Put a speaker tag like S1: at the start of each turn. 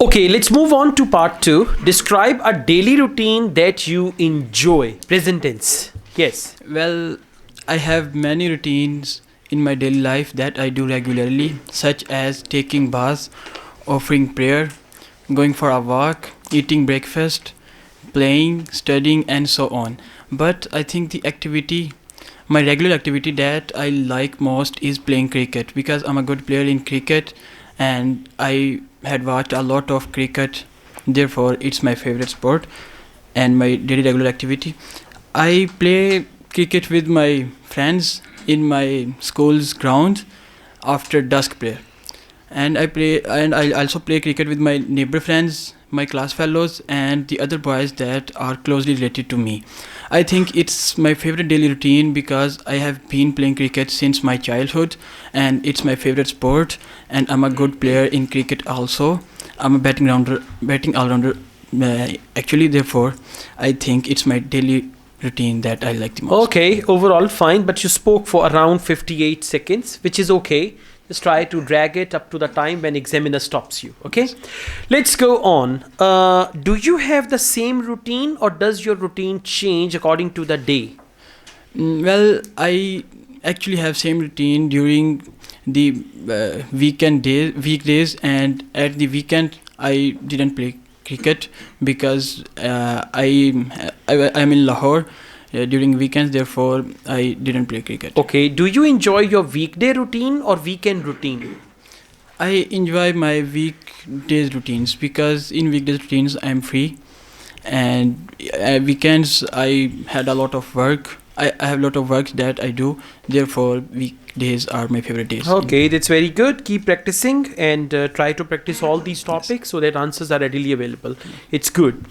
S1: Okay, let's move on to part two. Describe a daily routine that you enjoy. Present tense. Yes.
S2: Well, I have many routines in my daily life that I do regularly, such as taking baths, offering prayer, going for a walk, eating breakfast, playing, studying, and so on. But I think my regular activity that I like most is playing cricket because I'm a good player in cricket and I had watched a lot of cricket. Therefore, it's my favorite sport and my daily regular activity. I play cricket with my friends in my school's ground after dusk prayer. And I also play cricket with my neighbor friends, my class fellows, and the other boys that are closely related to me. I think it's my favorite daily routine because I have been playing cricket since my childhood and it's my favorite sport and I'm a good player in cricket also. I'm a batting all-rounder actually. Therefore I think it's my daily routine that I like the most.
S1: Okay, overall fine, but you spoke for around 58 seconds, which is okay. Just try to drag it up to the time when examiner stops you. Okay, let's go on. Do you have the same routine or does your routine change according to the day?
S2: Well, I actually have same routine during the weekdays, and at the weekend I didn't play cricket because I'm in Lahore during weekends. Therefore, I didn't play cricket.
S1: Okay, do you enjoy your weekday routine or weekend routine?
S2: I enjoy my weekdays routines because in weekdays routines I'm free, and weekends I had a lot of work. I have a lot of work that I do. Therefore, weekdays are my favorite days.
S1: Okay, that's very good. Keep practicing and try to practice all these topics so that answers are readily available. It's good.